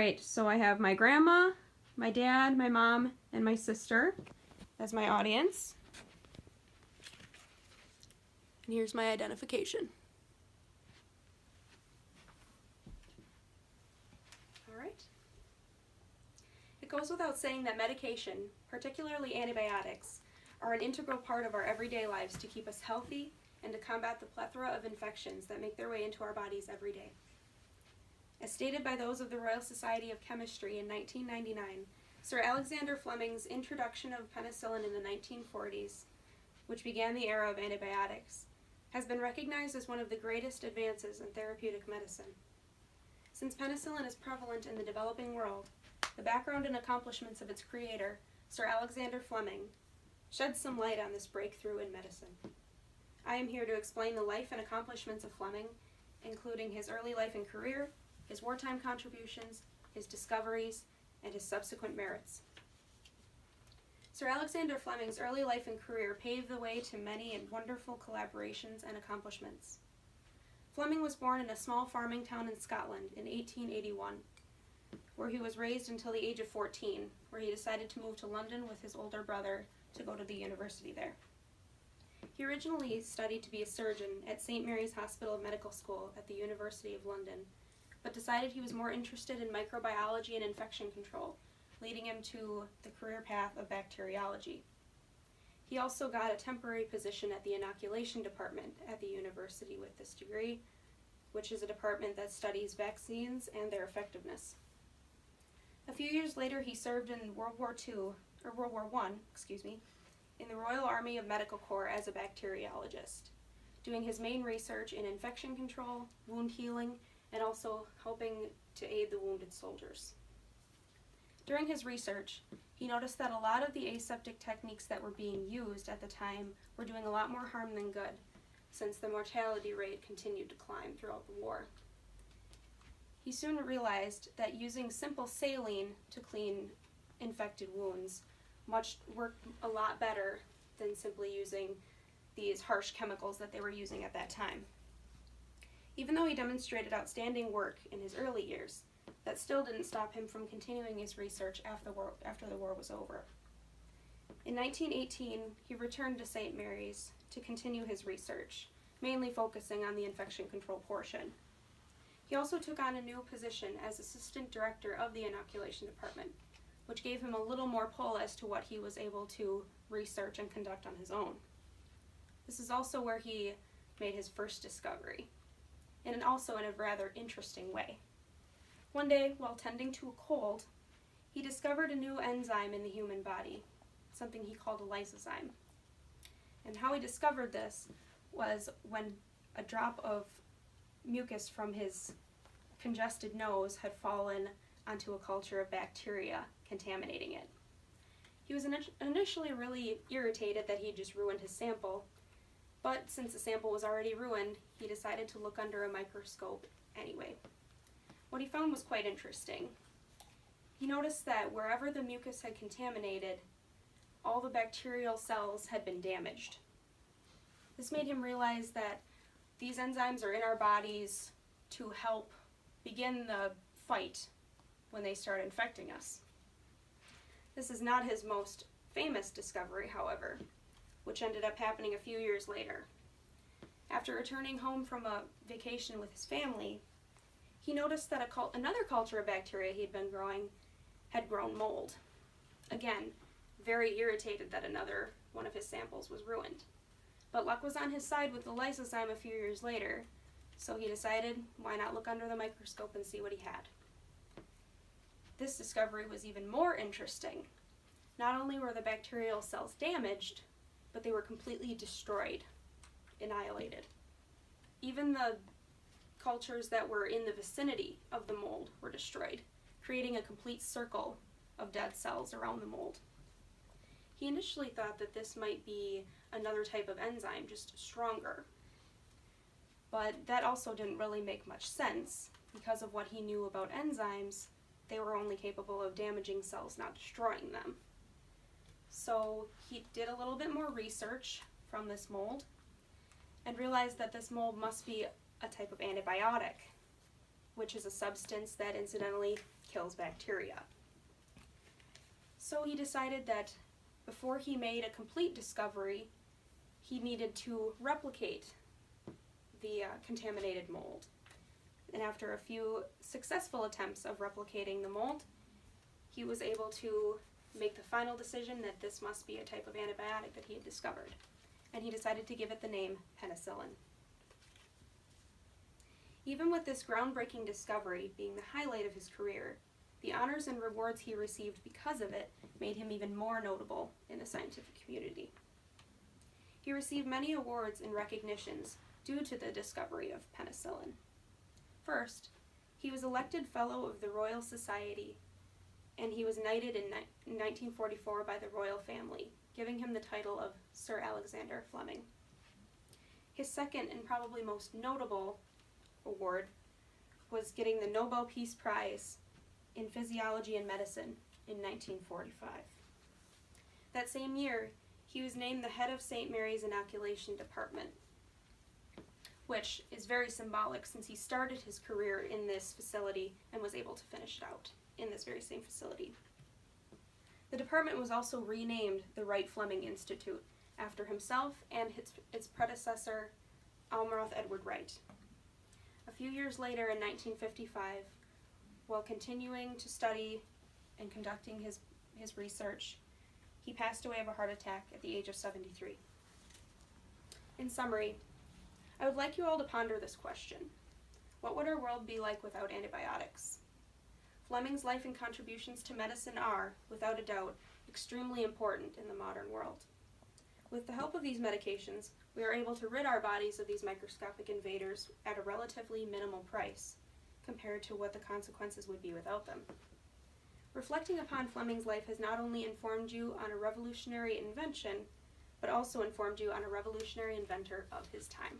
Alright, so I have my grandma, my dad, my mom, and my sister as my audience. And here's my identification. Alright. It goes without saying that medication, particularly antibiotics, are an integral part of our everyday lives to keep us healthy and to combat the plethora of infections that make their way into our bodies every day. As stated by those of the Royal Society of Chemistry in 1999, Sir Alexander Fleming's introduction of penicillin in the 1940s, which began the era of antibiotics, has been recognized as one of the greatest advances in therapeutic medicine. Since penicillin is prevalent in the developing world, the background and accomplishments of its creator, Sir Alexander Fleming, sheds some light on this breakthrough in medicine. I am here to explain the life and accomplishments of Fleming, including his early life and career, his wartime contributions, his discoveries, and his subsequent merits. Sir Alexander Fleming's early life and career paved the way to many and wonderful collaborations and accomplishments. Fleming was born in a small farming town in Scotland in 1881, where he was raised until the age of 14, where he decided to move to London with his older brother to go to the university there. He originally studied to be a surgeon at St. Mary's Hospital of Medical School at the University of London, but decided he was more interested in microbiology and infection control, leading him to the career path of bacteriology. He also got a temporary position at the inoculation department at the university with this degree, which is a department that studies vaccines and their effectiveness. A few years later, he served in World War I, in the Royal Army of Medical Corps as a bacteriologist, doing his main research in infection control, wound healing, and also helping to aid the wounded soldiers. During his research, he noticed that a lot of the aseptic techniques that were being used at the time were doing a lot more harm than good, since the mortality rate continued to climb throughout the war. He soon realized that using simple saline to clean infected wounds worked a lot better than simply using these harsh chemicals that they were using at that time. Even though he demonstrated outstanding work in his early years, that still didn't stop him from continuing his research after the war was over. In 1918, he returned to St. Mary's to continue his research, mainly focusing on the infection control portion. He also took on a new position as assistant director of the inoculation department, which gave him a little more pull as to what he was able to research and conduct on his own. This is also where he made his first discovery, and also in a rather interesting way. One day, while tending to a cold, he discovered a new enzyme in the human body, something he called a lysozyme. And how he discovered this was when a drop of mucus from his congested nose had fallen onto a culture of bacteria, contaminating it. He was initially really irritated that he had just ruined his sample, but since the sample was already ruined, he decided to look under a microscope anyway. What he found was quite interesting. He noticed that wherever the mucus had contaminated, all the bacterial cells had been damaged. This made him realize that these enzymes are in our bodies to help begin the fight when they start infecting us. This is not his most famous discovery, however, which ended up happening a few years later. After returning home from a vacation with his family, he noticed that another culture of bacteria he had been growing had grown mold. Again, very irritated that another one of his samples was ruined. But luck was on his side with the lysozyme a few years later, so he decided, why not look under the microscope and see what he had. This discovery was even more interesting. Not only were the bacterial cells damaged, but they were completely destroyed, annihilated. Even the cultures that were in the vicinity of the mold were destroyed, creating a complete circle of dead cells around the mold. He initially thought that this might be another type of enzyme, just stronger. But that also didn't really make much sense. Because of what he knew about enzymes, they were only capable of damaging cells, not destroying them. So he did a little bit more research from this mold and realized that this mold must be a type of antibiotic, which is a substance that incidentally kills bacteria. So he decided that before he made a complete discovery, he needed to replicate the contaminated mold. And after a few successful attempts of replicating the mold, he was able to make the final decision that this must be a type of antibiotic that he had discovered. And he decided to give it the name penicillin. Even with this groundbreaking discovery being the highlight of his career, the honors and rewards he received because of it made him even more notable in the scientific community. He received many awards and recognitions due to the discovery of penicillin. First, he was elected Fellow of the Royal Society, and he was knighted in 1944 by the royal family, giving him the title of Sir Alexander Fleming. His second and probably most notable award was getting the Nobel Peace Prize in Physiology and Medicine in 1945. That same year, he was named the head of St. Mary's Inoculation Department, which is very symbolic since he started his career in this facility and was able to finish it out in this very same facility. The department was also renamed the Wright-Fleming Institute after himself and its predecessor, Almroth Edward Wright. A few years later, in 1955, while continuing to study and conducting his research, he passed away of a heart attack at the age of 73. In summary, I would like you all to ponder this question. What would our world be like without antibiotics? Fleming's life and contributions to medicine are, without a doubt, extremely important in the modern world. With the help of these medications, we are able to rid our bodies of these microscopic invaders at a relatively minimal price, compared to what the consequences would be without them. Reflecting upon Fleming's life has not only informed you on a revolutionary invention, but also informed you on a revolutionary inventor of his time.